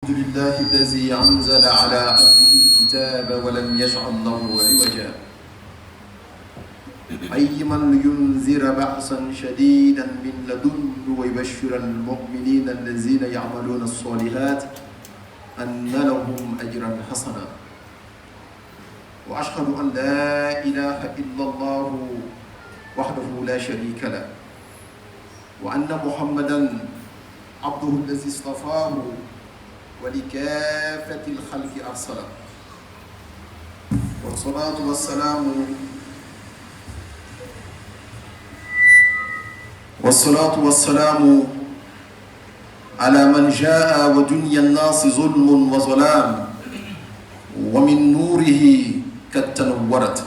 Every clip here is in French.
لله الذي أنزل على عبده الكتاب ولم يجعل له عوجا قيما لينذر بأسا شديدا من لدنه ويبشر المؤمنين الذين يعملون الصالحات أن لهم أجرا حسنا وأشهد أن لا إله إلا الله وحده لا شريك له وأن محمدا عبده الذي اصطفاه ولكافة الخلق أرسله والصلاة والسلام على من جاء ودنيا الناس ظلم وظلام ومن نوره قد تنورت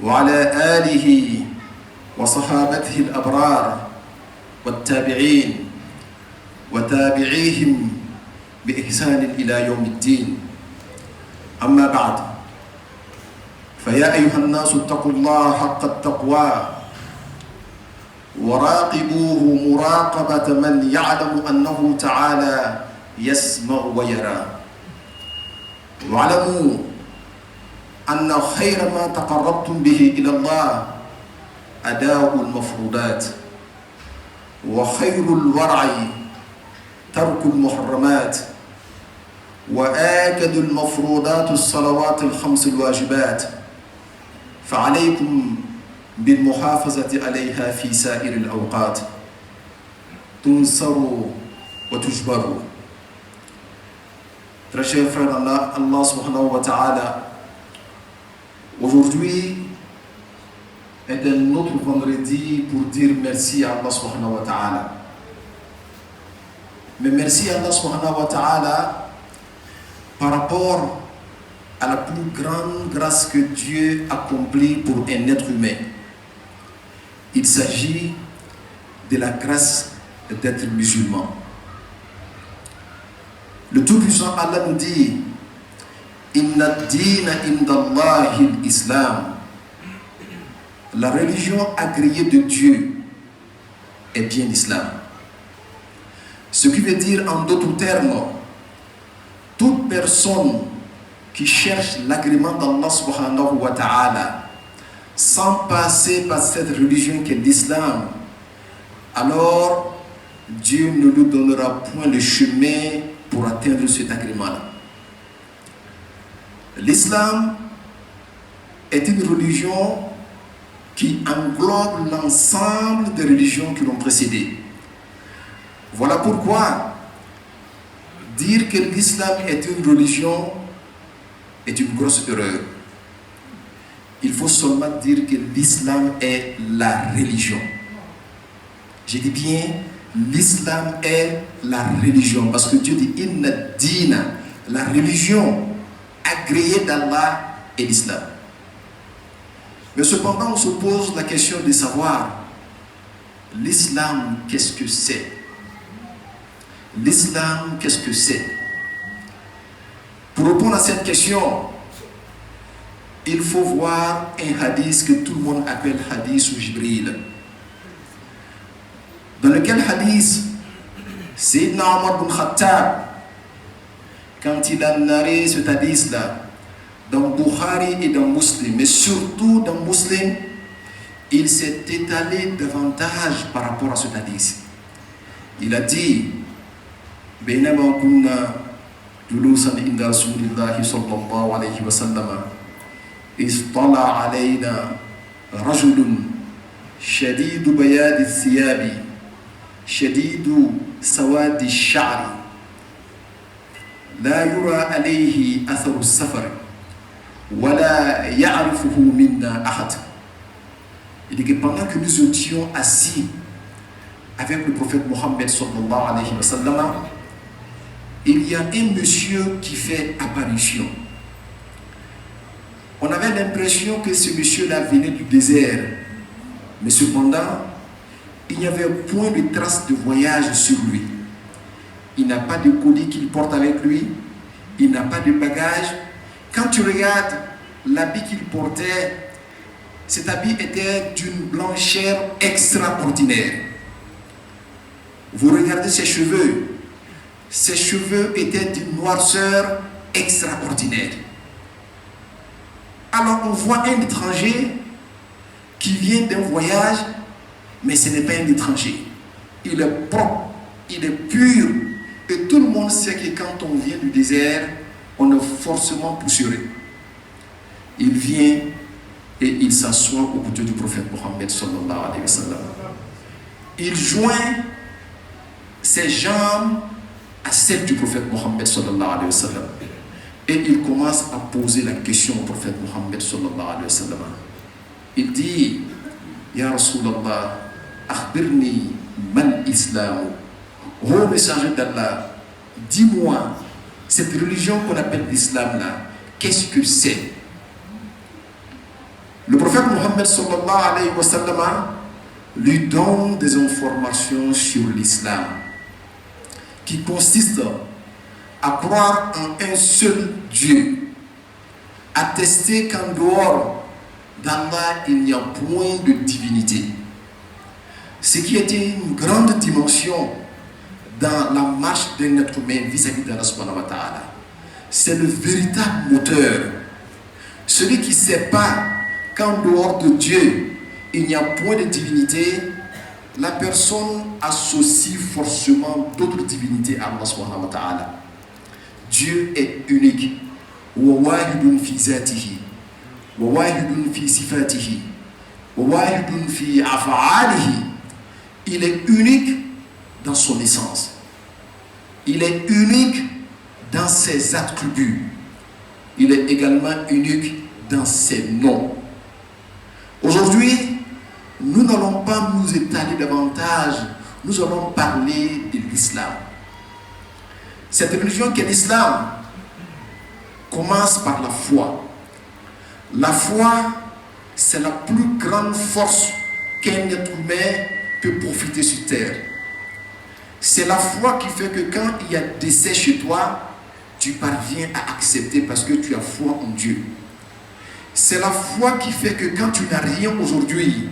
وعلى آله وصحابته الأبرار والتابعين وتابعيهم بإحسان إلى يوم الدين. أما بعد فيا أيها الناس اتقوا الله حق التقوى وراقبوه مراقبة من يعلم أنه تعالى يسمع ويرى واعلموا أن خير ما تقربتم به إلى الله أداء المفروضات وخير الورع ترك المحرمات وآكد المفروضات الصلوات الخمس الواجبات فعليكم بالمحافظة عليها في سائر الأوقات تنصروا وتجبروا. Très cher frère Allah subhanahu wa ta'ala, aujourd'hui est un autre vendredi pour dire merci à Allah subhanahu wa ta'ala. Mais merci à Allah subhanahu wa ta'ala par rapport à la plus grande grâce que Dieu accomplit pour un être humain. Il s'agit de la grâce d'être musulman. Le Tout-Puissant Allah nous dit Inna ad-dina indallahi al-Islam. La religion agréée de Dieu est bien l'islam. Ce qui veut dire en d'autres termes, toute personne qui cherche l'agrément d'Allah subhanahu wa ta'ala sans passer par cette religion qu'est l'islam, alors Dieu ne lui donnera point le chemin pour atteindre cet agrément-là. L'islam est une religion qui englobe l'ensemble des religions qui l'ont précédé. Voilà pourquoi dire que l'islam est une religion est une grosse erreur. Il faut seulement dire que l'islam est la religion. Je dis bien, l'islam est la religion. Parce que Dieu dit, Inna dina, la religion agréée d'Allah est l'islam. Mais cependant, on se pose la question de savoir, l'islam, qu'est-ce que c'est? L'islam, qu'est-ce que c'est? Pour répondre à cette question, il faut voir un hadith que tout le monde appelle hadith ou Jibril. Dans lequel hadith, Sayyidina Omar bin Khattab, quand il a narré ce hadith-là, dans Bukhari et dans Muslim, mais surtout dans Muslim, il s'est étalé davantage par rapport à ce hadith. Il a dit بينما كنا جلوسا عند رسول الله صلى الله عليه وسلم اطلع علينا رجل شديد بياض الثياب شديد سواد الشعر لا يرى عليه أثر السفر ولا يعرفه منا أحد. Il dit que pendant que nous étions assis avec le prophète Mohammed sallallahu alayhi wa sallam, il y a un monsieur qui fait apparition. On avait l'impression que ce monsieur-là venait du désert, mais cependant, il n'y avait point de trace de voyage sur lui. Il n'a pas de colis qu'il porte avec lui, il n'a pas de bagages. Quand tu regardes l'habit qu'il portait, cet habit était d'une blancheur extraordinaire. Vous regardez ses cheveux, Ses cheveux étaient d'une noirceur extraordinaire. Alors on voit un étranger qui vient d'un voyage, mais ce n'est pas un étranger. Il est propre, il est pur. Et tout le monde sait que quand on vient du désert, on est forcément poussiéreux. Il vient et il s'assoit au côté du prophète Mohammed sallallahu alayhi wa sallam. Il joint ses jambes à celles du prophète Mohammed sallallahu alayhi wa sallam. Et il commence à poser la question au prophète Mohammed sallallahu alayhi wa sallam. Il dit, Ya Rasulallah, akhbirni man islam. Ô messager d'Allah, dis-moi, cette religion qu'on appelle l'islam là, qu'est-ce que c'est? Le prophète Mohammed sallallahu alayhi wa sallam lui donne des informations sur l'islam qui consiste à croire en un seul Dieu, attester qu'en dehors d'Allah il n'y a point de divinité. Ce qui était une grande dimension dans la marche d'un être humain vis-à-vis d'Allah subhanahu wa ta'ala. C'est le véritable moteur. Celui qui ne sait pas qu'en dehors de Dieu, il n'y a point de divinité, la personne associe forcément d'autres divinités à Allah subhanahu wa ta'ala. Dieu est unique. وَوَاحِدٌ فِي ذَاتِهِ وَوَاحِدٌ فِي صِفَاتِهِ وَوَاحِدٌ فِي أَفْعَالِهِ. Il est unique dans son essence. Il est unique dans ses attributs. Il est également unique dans ses noms. Aujourd'hui, nous n'allons pas nous étaler davantage. Nous allons parler de l'islam. Cette religion qu'est l'islam commence par la foi. La foi, c'est la plus grande force qu'un être humain peut profiter sur terre. C'est la foi qui fait que quand il y a décès chez toi, tu parviens à accepter parce que tu as foi en Dieu. C'est la foi qui fait que quand tu n'as rien aujourd'hui,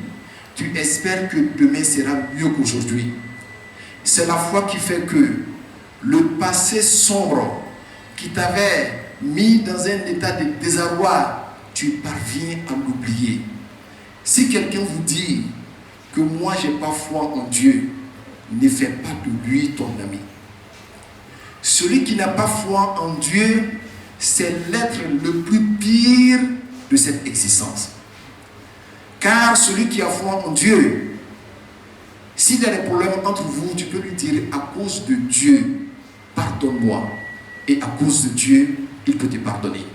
tu espères que demain sera mieux qu'aujourd'hui. C'est la foi qui fait que le passé sombre qui t'avait mis dans un état de désarroi, tu parviens à l'oublier. Si quelqu'un vous dit que moi j'ai pas foi en Dieu, ne fais pas de lui ton ami. Celui qui n'a pas foi en Dieu, c'est l'être le plus pire de cette existence. Car celui qui a foi en Dieu, s'il y a des problèmes entre vous, tu peux lui dire à cause de Dieu, pardonne-moi. Et à cause de Dieu, il peut te pardonner.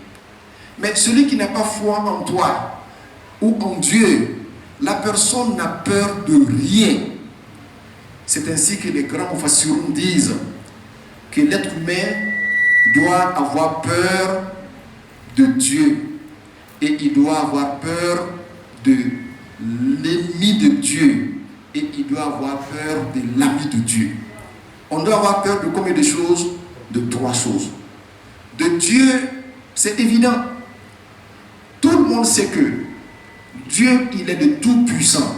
Mais celui qui n'a pas foi en toi ou en Dieu, la personne n'a peur de rien. C'est ainsi que les grands mufassiroun disent que l'être humain doit avoir peur de Dieu et il doit avoir peur de l'ennemi de Dieu et il doit avoir peur de l'ami de Dieu. On doit avoir peur de combien de choses? De 3 choses. De Dieu, c'est évident. Tout le monde sait que Dieu, il est de tout puissant.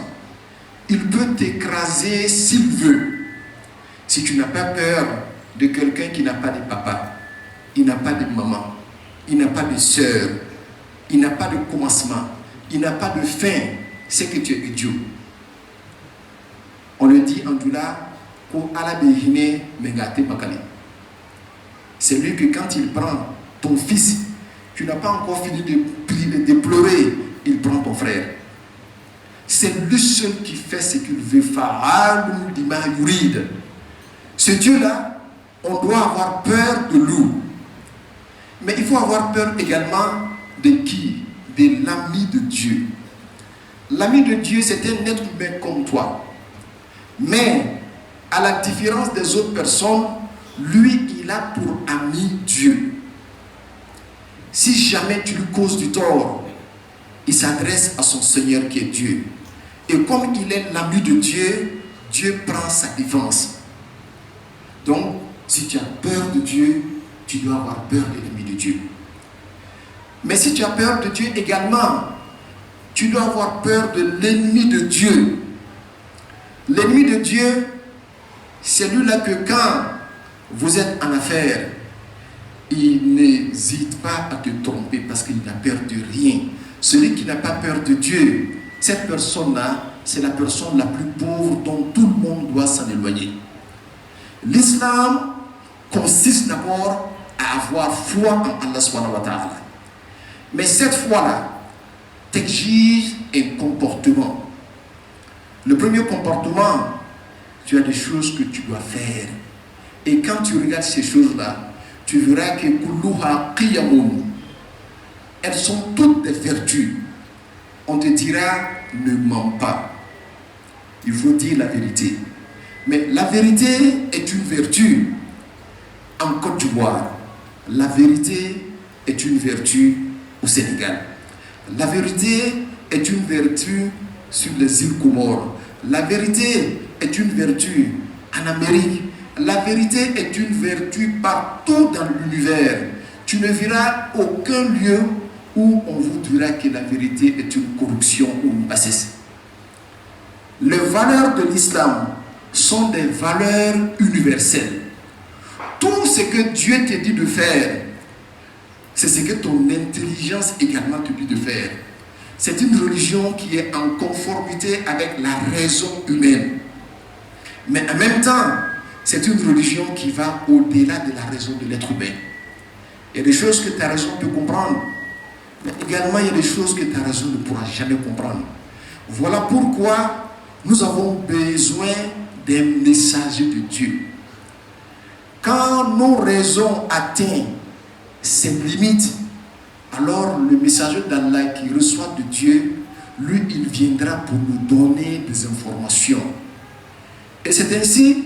Il peut t'écraser s'il veut. Si tu n'as pas peur de quelqu'un qui n'a pas de papa, il n'a pas de maman, il n'a pas de soeur, il n'a pas de commencement, il n'a pas de fin, c'est que tu es idiot. On le dit en doula, c'est lui que quand il prend ton fils, tu n'as pas encore fini de pleurer, il prend ton frère. C'est lui seul qui fait ce qu'il veut. Ce Dieu-là, on doit avoir peur de lui. Mais il faut avoir peur également de qui? De l'ami de Dieu. L'ami de Dieu, c'est un être humain comme toi. Mais, à la différence des autres personnes, lui, il a pour ami Dieu. Si jamais tu lui causes du tort, il s'adresse à son Seigneur qui est Dieu. Et comme il est l'ami de Dieu, Dieu prend sa défense. Donc, si tu as peur de Dieu, tu dois avoir peur de l'ennemi de Dieu. Mais si tu as peur de Dieu également, tu dois avoir peur de l'ennemi de Dieu. L'ennemi de Dieu, c'est lui-là que quand Vous êtes en affaires, il n'hésite pas à te tromper parce qu'il n'a peur de rien. Celui qui n'a pas peur de Dieu, cette personne-là, c'est la personne la plus pauvre dont tout le monde doit s'en éloigner. L'islam consiste d'abord à avoir foi en Allah subhanahu wa ta'ala. Mais cette foi-là t'exige un comportement. Le premier comportement, tu as des choses que tu dois faire. Et quand tu regardes ces choses-là, tu verras que kulluha qiyamun, elles sont toutes des vertus. On te dira, ne mens pas. Il faut dire la vérité. Mais la vérité est une vertu en Côte d'Ivoire. La vérité est une vertu au Sénégal. La vérité est une vertu sur les îles Comores. La vérité est une vertu en Amérique. La vérité est une vertu partout dans l'univers. Tu ne verras aucun lieu où on vous dira que la vérité est une corruption ou une bassesse. Les valeurs de l'islam sont des valeurs universelles. Tout ce que Dieu te dit de faire, c'est ce que ton intelligence également te dit de faire. C'est une religion qui est en conformité avec la raison humaine. Mais en même temps, c'est une religion qui va au-delà de la raison de l'être humain. Il y a des choses que ta raison peut comprendre, mais également il y a des choses que ta raison ne pourra jamais comprendre. Voilà pourquoi nous avons besoin des messagers de Dieu. Quand nos raisons atteignent ses limites, alors le messager d'Allah qui reçoit de Dieu, lui, il viendra pour nous donner des informations. Et c'est ainsi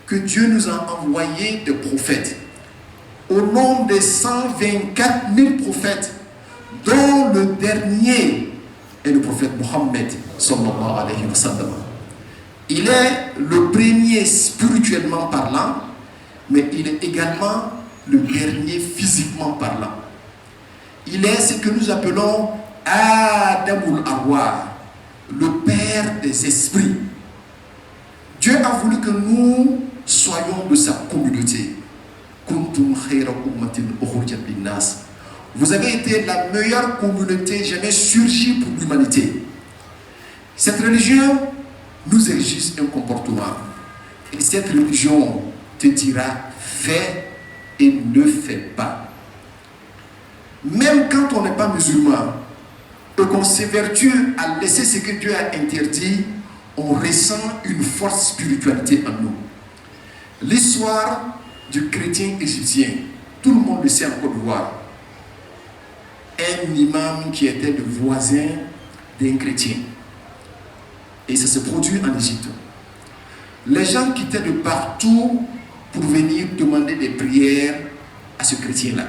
que Dieu nous a envoyé des prophètes. Au nombre de 124 000 prophètes, dont le dernier est le prophète Mohammed sallallahu alayhi wa sallam. Il est le premier spirituellement parlant, mais il est également le dernier physiquement parlant. Il est ce que nous appelons Adamul Arwah, le père des esprits. Dieu a voulu que nous soyons de sa communauté. Kuntum khayra ummatin ukhrijat linnas. Vous avez été la meilleure communauté jamais surgie pour l'humanité. Cette religion nous exige un comportement. Et cette religion te dira fais et ne fais pas. Même quand on n'est pas musulman et qu'on s'évertue à laisser ce que Dieu a interdit, on ressent une forte spiritualité en nous. L'histoire du chrétien égyptien, tout le monde le sait en Côte d'Ivoire. Un imam qui était le voisin d'un chrétien. Et ça se produit en Égypte. Les gens quittaient de partout pour venir demander des prières à ce chrétien-là.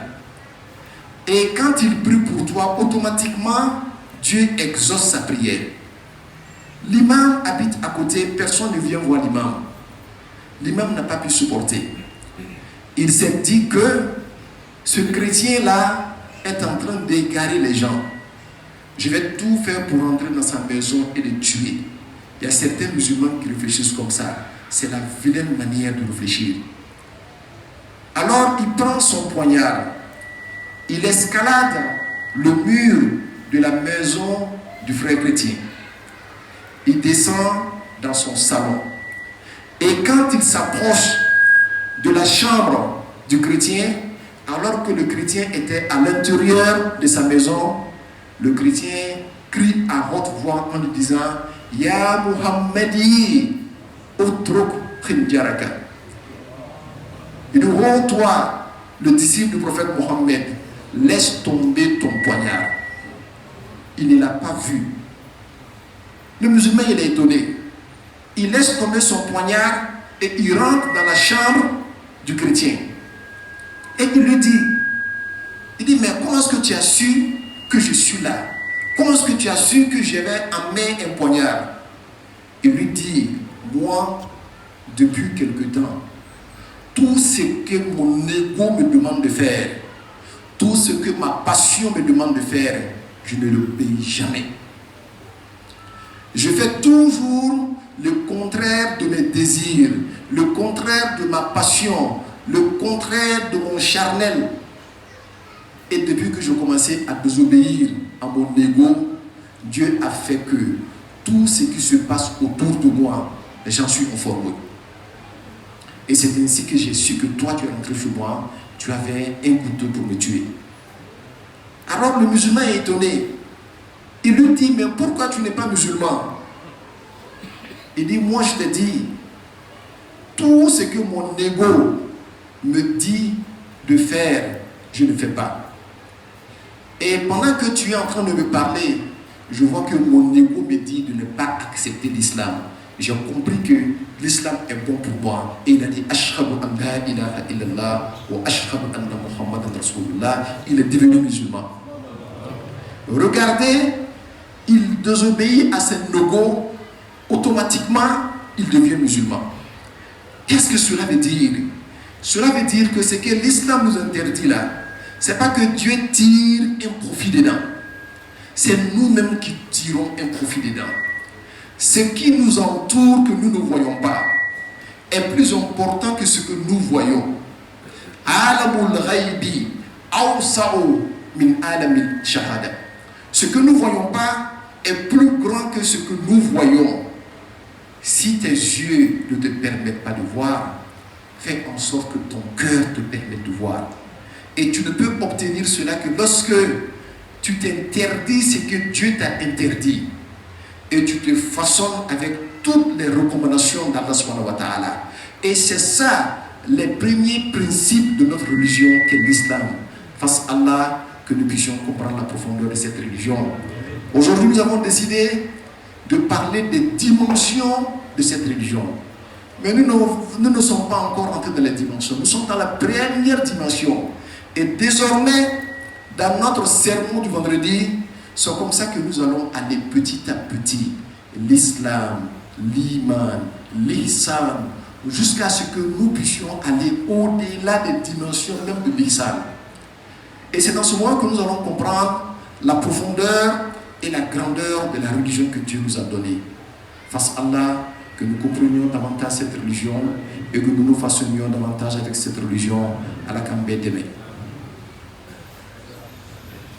Et quand il prie pour toi, automatiquement, Dieu exauce sa prière. L'imam habite à côté, personne ne vient voir l'imam. L'imam n'a pas pu supporter. Il s'est dit que ce chrétien-là est en train d'égarer les gens. Je vais tout faire pour entrer dans sa maison et le tuer. Il y a certains musulmans qui réfléchissent comme ça. C'est la vilaine manière de réfléchir. Alors il prend son poignard. Il escalade le mur de la maison du frère chrétien. Il descend dans son salon. Et quand il s'approche de la chambre du chrétien, alors que le chrétien était à l'intérieur de sa maison, le chrétien crie à haute voix en lui disant « Ya Muhammadi, utruk khinjaraka » Il dit « Oh toi, le disciple du prophète Mohammed, laisse tomber ton poignard. » Il ne l'a pas vu. Le musulman, il est étonné. Il laisse tomber son poignard et il rentre dans la chambre du chrétien. Et il lui dit, mais comment est-ce que tu as su que je suis là? Comment est-ce que tu as su que j'avais en main un poignard? Il lui dit, moi, depuis quelque temps, tout ce que mon ego me demande de faire, tout ce que ma passion me demande de faire, je ne le paye jamais. Je fais toujours le contraire de mes désirs, le contraire de ma passion, le contraire de mon charnel. Et depuis que je commençais à désobéir à mon ego, Dieu a fait que tout ce qui se passe autour de moi, j'en suis informé. Et c'est ainsi que j'ai su que toi, tu es rentré chez moi, tu avais un couteau pour me tuer. Alors le musulman est étonné. Il lui dit, mais pourquoi tu n'es pas musulman? Il dit, moi je te dis, tout ce que mon ego me dit de faire, je ne fais pas. Et pendant que tu es en train de me parler, je vois que mon ego me dit de ne pas accepter l'islam. J'ai compris que l'islam est bon pour moi. Et il a dit, Ashhadu an la ilaha illallah wa ashhadu anna Muhammadan Rasulullah. Il est devenu musulman. Regardez, il désobéit à ses ego, automatiquement, il devient musulman. Qu'est-ce que cela veut dire? Cela veut dire que ce que l'islam nous interdit là, c'est pas que Dieu tire un profit dedans. C'est nous-mêmes qui tirons un profit dedans. Ce qui nous entoure, que nous ne voyons pas, est plus important que ce que nous voyons. Alamul ghaibi awsa'u min alamil shahada. Ce que nous ne voyons pas est plus grand que ce que nous voyons. Si tes yeux ne te permettent pas de voir, fais en sorte que ton cœur te permette de voir. Et tu ne peux obtenir cela que lorsque tu t'interdis ce que Dieu t'a interdit. Et tu te façonnes avec toutes les recommandations d'Allah subhanahu wa ta'ala. Et c'est ça, les premiers principes de notre religion, qu'est l'islam. Face à Allah, que nous puissions comprendre la profondeur de cette religion. Aujourd'hui, nous avons décidé de parler des dimensions de cette religion. Mais nous ne sommes pas encore entrés dans les dimensions. Nous sommes dans la première dimension. Et désormais, dans notre sermon du vendredi, c'est comme ça que nous allons aller petit à petit. L'islam, l'iman, l'ihsan, jusqu'à ce que nous puissions aller au-delà des dimensions même de l'ihsan. Et c'est dans ce moment que nous allons comprendre la profondeur et la grandeur de la religion que Dieu nous a donnée. Face à Allah, que nous comprenions davantage cette religion et que nous nous façonnions davantage avec cette religion à la Kambé demain.